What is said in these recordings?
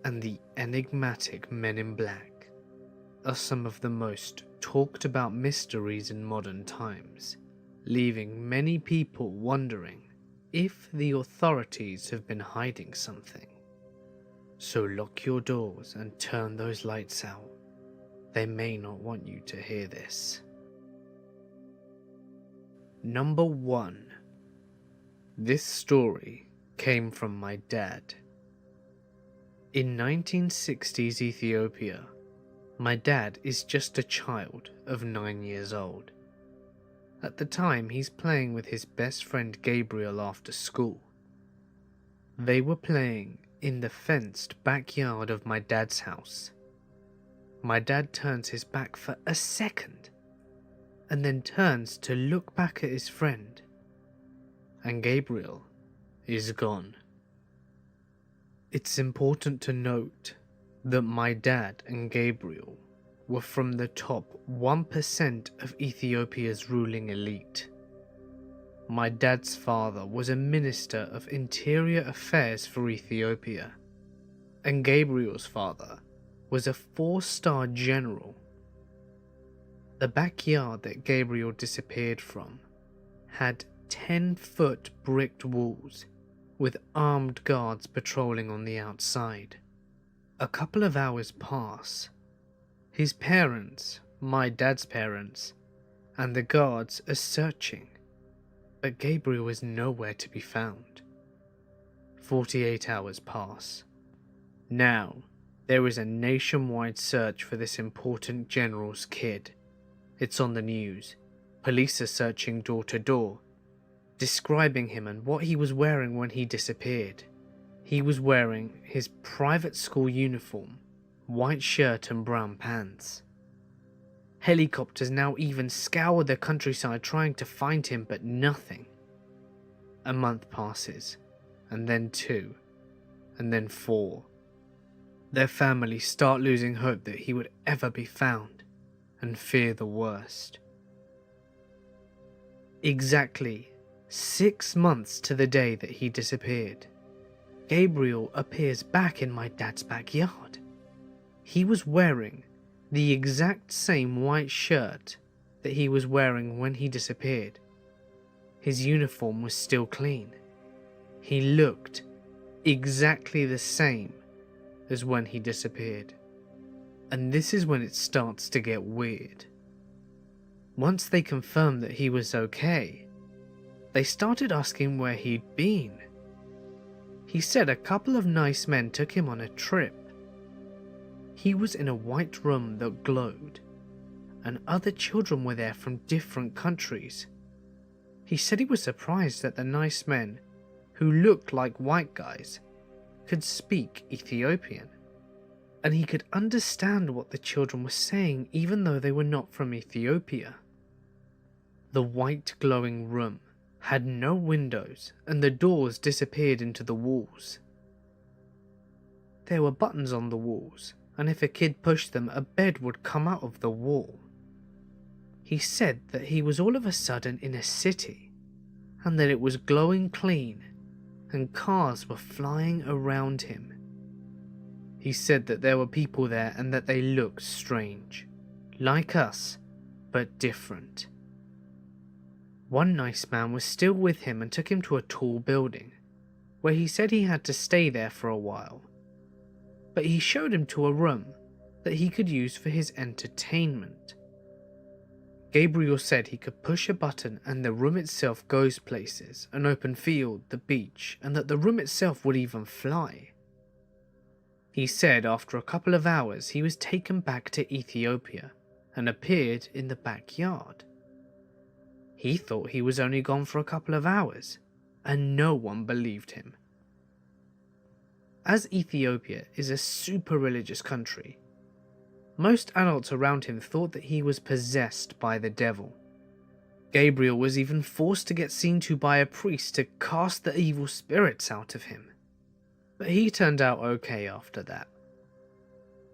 and the enigmatic Men in Black are some of the most talked about mysteries in modern times, leaving many people wondering if the authorities have been hiding something. So lock your doors and turn those lights out. They may not want you to hear this. Number 1. This story came from my dad. In 1960s Ethiopia, my dad is just a child of 9 years old. At the time, he's playing with his best friend Gabriel after school. They were playing in the fenced backyard of my dad's house. My dad turns his back for a second and then turns to look back at his friend, and Gabriel is gone. It's important to note that my dad and Gabriel were from the top 1% of Ethiopia's ruling elite. My dad's father was a Minister of Interior Affairs for Ethiopia, and Gabriel's father was a 4-star general. The backyard that Gabriel disappeared from had 10-foot bricked walls with armed guards patrolling on the outside. A couple of hours pass. His parents, my dad's parents, and the guards are searching, but Gabriel is nowhere to be found. 48 hours pass. Now, there is a nationwide search for this important general's kid. It's on the news. Police are searching door to door, describing him and what he was wearing when he disappeared. He was wearing his private school uniform, white shirt and brown pants. Helicopters now even scour the countryside trying to find him, but nothing. A month passes, and then 2, and then 4. Their families start losing hope that he would ever be found, and fear the worst. Exactly 6 months to the day that he disappeared, Gabriel appears back in my dad's backyard. He was wearing the exact same white shirt that he was wearing when he disappeared. His uniform was still clean. He looked exactly the same as when he disappeared. And this is when it starts to get weird. Once they confirmed that he was okay, they started asking where he'd been. He said a couple of nice men took him on a trip. He was in a white room that glowed, and other children were there from different countries. He said he was surprised that the nice men, who looked like white guys, could speak Ethiopian, and he could understand what the children were saying even though they were not from Ethiopia. The white glowing room had no windows, and the doors disappeared into the walls. There were buttons on the walls, and if a kid pushed them, a bed would come out of the wall. He said that he was all of a sudden in a city, and that it was glowing clean, and cars were flying around him. He said that there were people there and that they looked strange, like us, but different. One nice man was still with him and took him to a tall building, where he said he had to stay there for a while. But he showed him to a room that he could use for his entertainment. Gabriel said he could push a button and the room itself goes places, an open field, the beach, and that the room itself would even fly. He said after a couple of hours he was taken back to Ethiopia and appeared in the backyard. He thought he was only gone for a couple of hours, and no one believed him. As Ethiopia is a super religious country, most adults around him thought that he was possessed by the devil. Gabriel was even forced to get seen to by a priest to cast the evil spirits out of him. But he turned out okay after that.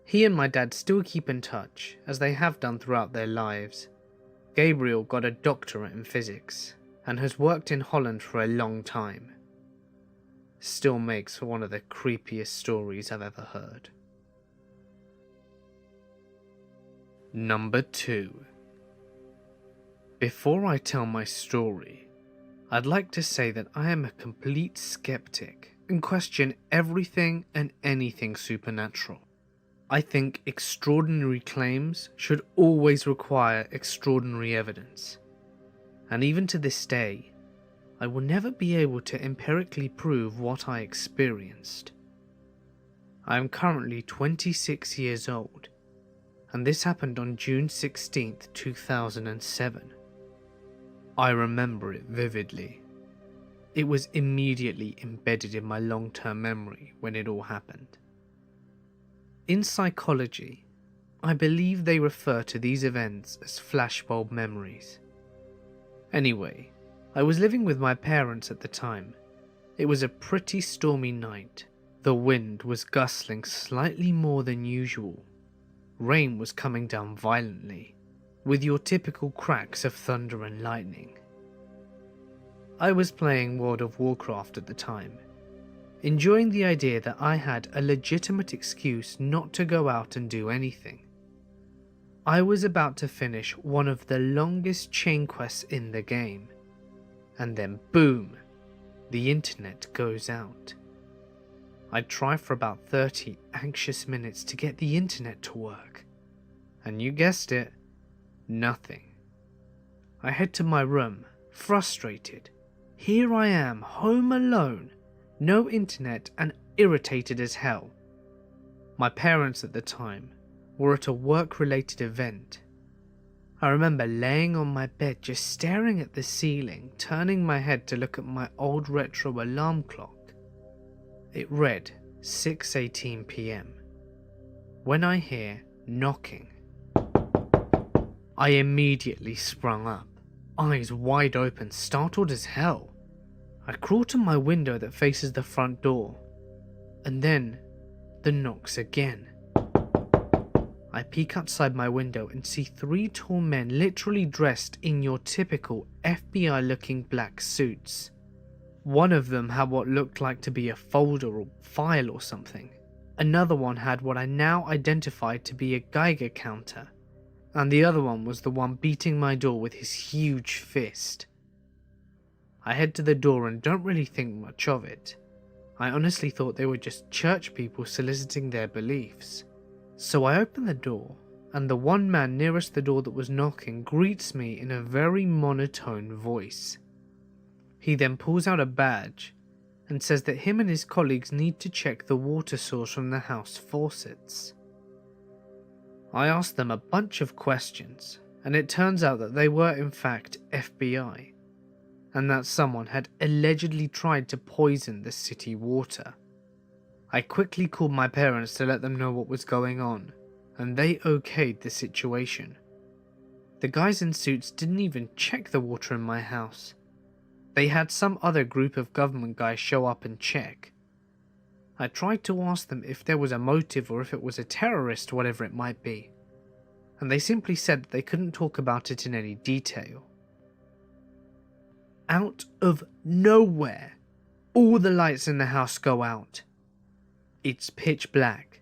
He and my dad still keep in touch, as they have done throughout their lives. Gabriel got a doctorate in physics, and has worked in Holland for a long time. still makes for one of the creepiest stories I've ever heard. Number 2. Before I tell my story, I'd like to say that I am a complete skeptic and question everything and anything supernatural. I think extraordinary claims should always require extraordinary evidence, and even to this day, I will never be able to empirically prove what I experienced. I am currently 26 years old, and this happened on June 16th, 2007. I remember it vividly. It was immediately embedded in my long-term memory when it all happened. In psychology, I believe they refer to these events as flashbulb memories. Anyway, I was living with my parents at the time. It was a pretty stormy night. The wind was gustling slightly more than usual. Rain was coming down violently, with your typical cracks of thunder and lightning. I was playing World of Warcraft at the time, enjoying the idea that I had a legitimate excuse not to go out and do anything. I was about to finish one of the longest chain quests in the game, and then boom, the internet goes out. I try for about 30 anxious minutes to get the internet to work, and you guessed it, nothing. I head to my room, frustrated. Here I am, home alone, no internet and irritated as hell. My parents at the time were at a work-related event. I remember laying on my bed just staring at the ceiling, turning my head to look at my old retro alarm clock. It read 6:18 p.m. when I hear knocking. I immediately sprung up, eyes wide open, startled as hell. I crawl to my window that faces the front door, and then the knocks again. I peek outside my window and see 3 tall men literally dressed in your typical FBI looking black suits. One of them had what looked like to be a folder or file or something. Another one had what I now identified to be a Geiger counter, and the other one was the one beating my door with his huge fist. I head to the door and don't really think much of it. I honestly thought they were just church people soliciting their beliefs. So I open the door, and the one man nearest the door that was knocking greets me in a very monotone voice. He then pulls out a badge and says that him and his colleagues need to check the water source from the house faucets. I asked them a bunch of questions, and it turns out that they were in fact FBI, and that someone had allegedly tried to poison the city water. I quickly called my parents to let them know what was going on, and they okayed the situation. The guys in suits didn't even check the water in my house. They had some other group of government guys show up and check. I tried to ask them if there was a motive or if it was a terrorist, whatever it might be, and they simply said that they couldn't talk about it in any detail. Out of nowhere, all the lights in the house go out. It's pitch black,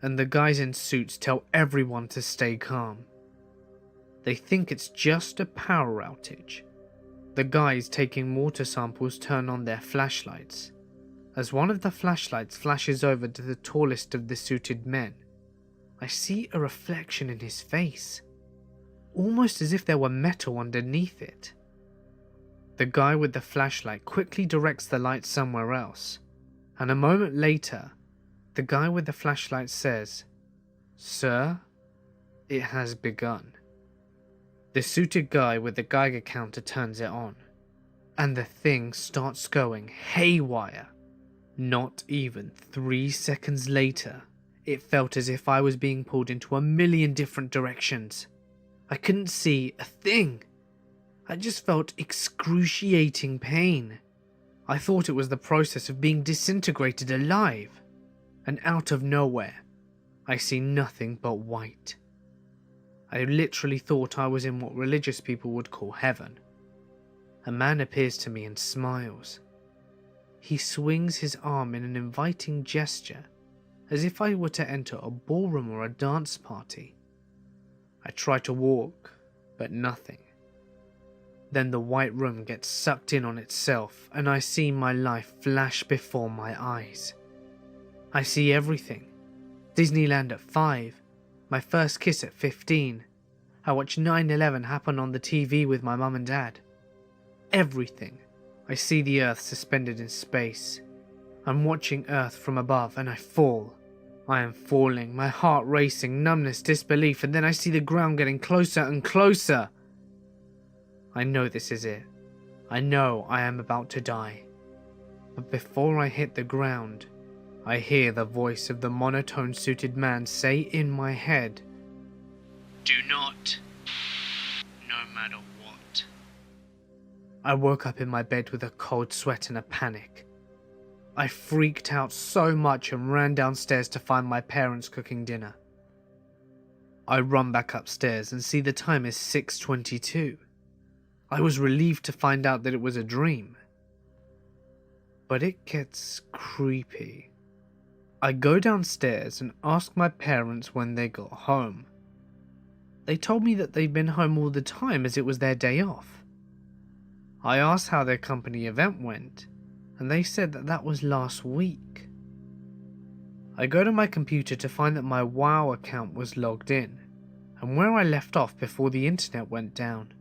and the guys in suits tell everyone to stay calm. They think it's just a power outage. The guys taking water samples turn on their flashlights. As one of the flashlights flashes over to the tallest of the suited men, I see a reflection in his face, almost as if there were metal underneath it. The guy with the flashlight quickly directs the light somewhere else, and a moment later, the guy with the flashlight says, "Sir, it has begun." The suited guy with the Geiger counter turns it on, and the thing starts going haywire. Not even 3 seconds later, it felt as if I was being pulled into a million different directions. I couldn't see a thing. I just felt excruciating pain. I thought it was the process of being disintegrated alive. And out of nowhere, I see nothing but white. I literally thought I was in what religious people would call heaven. A man appears to me and smiles. he swings his arm in an inviting gesture, as if I were to enter a ballroom or a dance party. I try to walk, but nothing. Then the white room gets sucked in on itself, and I see my life flash before my eyes. I see everything. Disneyland at 5, my first kiss at 15. I watch 9/11 happen on the TV with my mum and dad. Everything. I see the Earth suspended in space. I'm watching Earth from above and I fall. I am falling, my heart racing, numbness, disbelief, and then I see the ground getting closer and closer. I know this is it. I know I am about to die. But before I hit the ground, I hear the voice of the monotone-suited man say in my head, "Do not, no matter what." I woke up in my bed with a cold sweat and a panic. I freaked out so much and ran downstairs to find my parents cooking dinner. I run back upstairs and see the time is 6:22. I was relieved to find out that it was a dream. But it gets creepy. I go downstairs and ask my parents when they got home. They told me that they'd been home all the time as it was their day off. I asked how their company event went, and they said that that was last week. I go to my computer to find that my WoW account was logged in, and where I left off before the internet went down.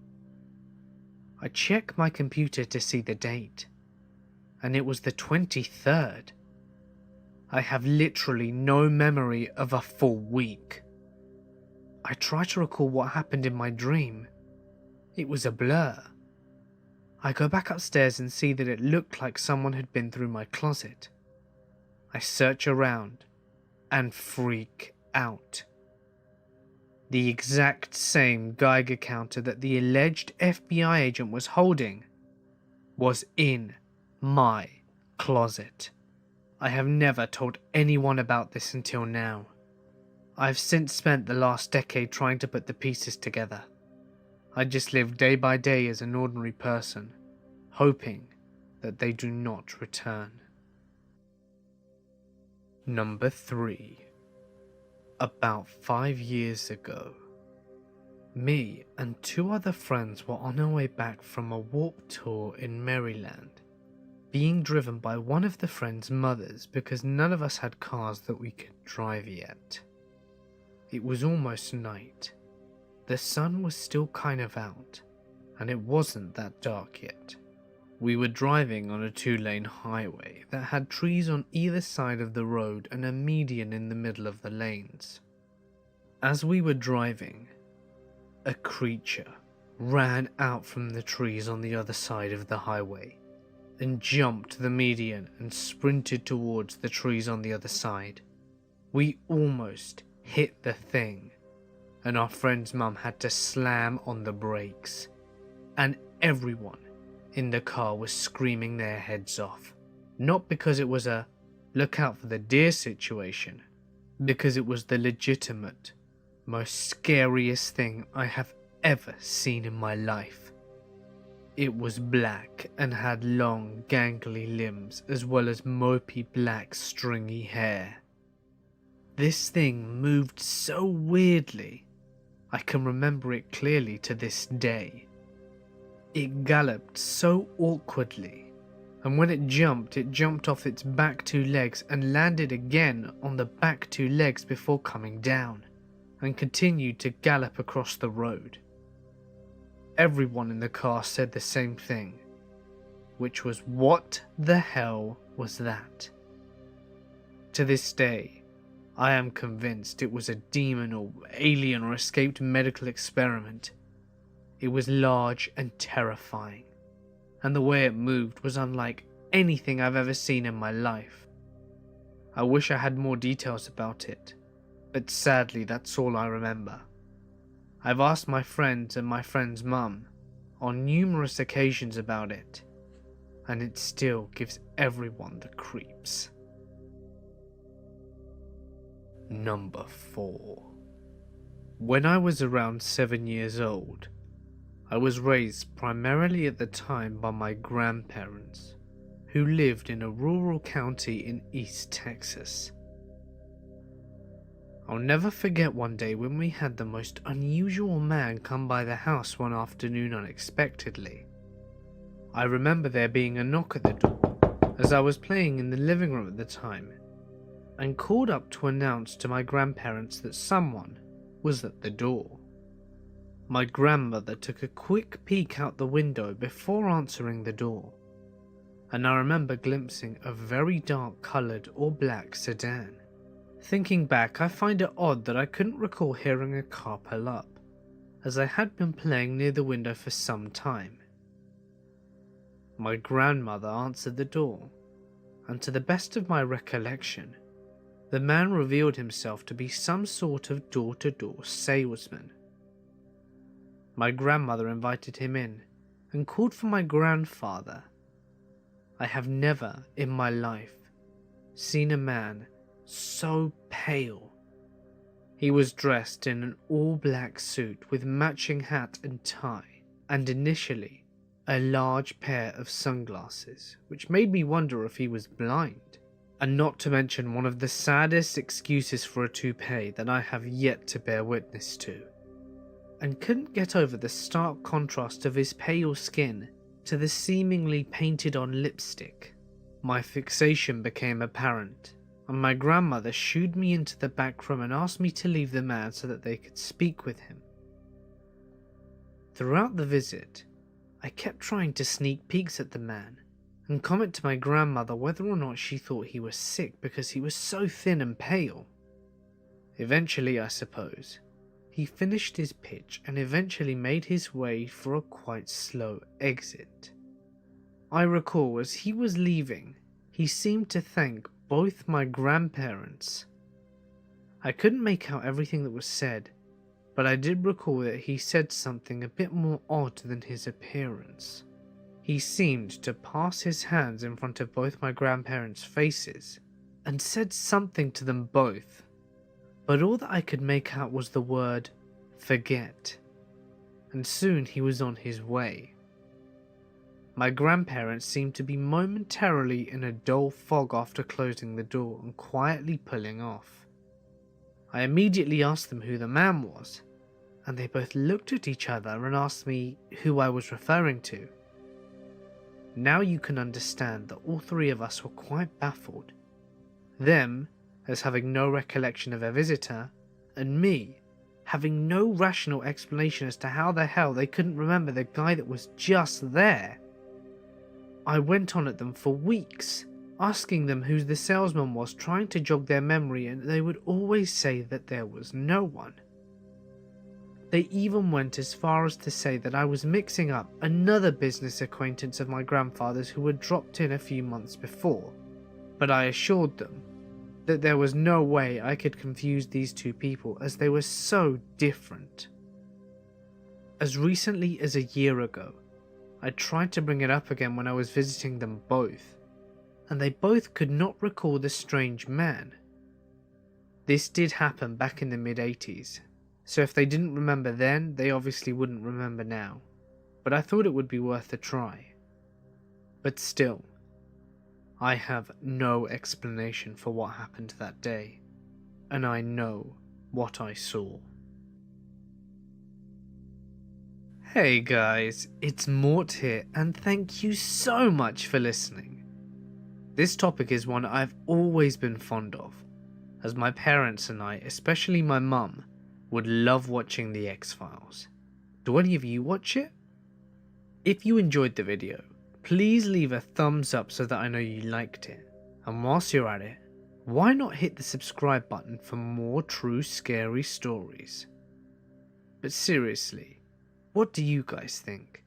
I check my computer to see the date, and it was the 23rd. I have literally no memory of a full week. I try to recall what happened in my dream. It was a blur. I go back upstairs and see that it looked like someone had been through my closet. I search around and freak out. The exact same Geiger counter that the alleged FBI agent was holding was in my closet. I have never told anyone about this until now. I've since spent the last decade trying to put the pieces together. I just live day by day as an ordinary person, hoping that they do not return. Number 3. About 5 years ago, me and 2 other friends were on our way back from a warp tour in Maryland, being driven by one of the friends' mothers because none of us had cars that we could drive yet. It was almost night. The sun was still kind of out, and it wasn't that dark yet. We were driving on a 2-lane highway that had trees on either side of the road and a median in the middle of the lanes. As we were driving, a creature ran out from the trees on the other side of the highway and jumped the median and sprinted towards the trees on the other side. We almost hit the thing, and our friend's mum had to slam on the brakes, and everyone in the car was screaming their heads off. Not because it was a look out for the deer situation, because it was the legitimate, most scariest thing I have ever seen in my life. It was black and had long, gangly limbs as well as mopey black stringy hair. This thing moved so weirdly, I can remember it clearly to this day. It galloped so awkwardly, and when it jumped off its back 2 legs and landed again on the back 2 legs before coming down, and continued to gallop across the road. Everyone in the car said the same thing, which was, what the hell was that? To this day, I am convinced it was a demon or alien or escaped medical experiment. It was large and terrifying, and the way it moved was unlike anything I've ever seen in my life. I wish I had more details about it, but sadly that's all I remember. I've asked my friends and my friend's mum on numerous occasions about it, and it still gives everyone the creeps. Number 4. When I was around 7 years old, I was raised primarily at the time by my grandparents, who lived in a rural county in East Texas. I'll never forget one day when we had the most unusual man come by the house one afternoon unexpectedly. I remember there being a knock at the door as I was playing in the living room at the time, and called up to announce to my grandparents that someone was at the door. My grandmother took a quick peek out the window before answering the door, and I remember glimpsing a very dark coloured or black sedan. Thinking back, I find it odd that I couldn't recall hearing a car pull up, as I had been playing near the window for some time. My grandmother answered the door, and to the best of my recollection, the man revealed himself to be some sort of door-to-door salesman. My grandmother invited him in and called for my grandfather. I have never in my life seen a man so pale. He was dressed in an all-black suit with matching hat and tie, and initially a large pair of sunglasses, which made me wonder if he was blind, and not to mention one of the saddest excuses for a toupee that I have yet to bear witness to, and couldn't get over the stark contrast of his pale skin to the seemingly painted-on lipstick. My fixation became apparent, and my grandmother shooed me into the back room and asked me to leave the man so that they could speak with him. Throughout the visit, I kept trying to sneak peeks at the man and comment to my grandmother whether or not she thought he was sick because he was so thin and pale. Eventually, I suppose, he finished his pitch and eventually made his way for a quite slow exit. I recall as he was leaving, he seemed to thank both my grandparents. I couldn't make out everything that was said, but I did recall that he said something a bit more odd than his appearance. He seemed to pass his hands in front of both my grandparents' faces and said something to them both, but all that I could make out was the word forget, and soon he was on his way. My grandparents seemed to be momentarily in a dull fog after closing the door and quietly pulling off. I immediately asked them who the man was, and they both looked at each other and asked me who I was referring to. Now you can understand that all three of us were quite baffled. Them, as having no recollection of their visitor, and me, having no rational explanation as to how the hell they couldn't remember the guy that was just there. I went on at them for weeks, asking them who the salesman was, trying to jog their memory, and they would always say that there was no one. They even went as far as to say that I was mixing up another business acquaintance of my grandfather's who had dropped in a few months before, but I assured them that there was no way I could confuse these two people as they were so different. As recently as a year ago, I tried to bring it up again when I was visiting them both, and they both could not recall the strange man. This did happen back in the mid-80s, so if they didn't remember then, they obviously wouldn't remember now, but I thought it would be worth a try. But still, I have no explanation for what happened that day, and I know what I saw. Hey guys, it's Mort here, and thank you so much for listening. This topic is one I've always been fond of, as my parents and I, especially my mum, would love watching the X-Files. Do any of you watch it? If you enjoyed the video, please leave a thumbs up so that I know you liked it, and whilst you're at it, why not hit the subscribe button for more true scary stories? But seriously, what do you guys think?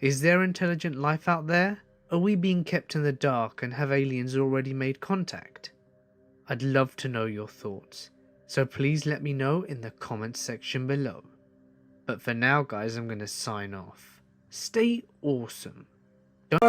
Is there intelligent life out there? Are we being kept in the dark and have aliens already made contact? I'd love to know your thoughts, so please let me know in the comments section below. But for now guys, I'm going to sign off. Stay awesome. Don't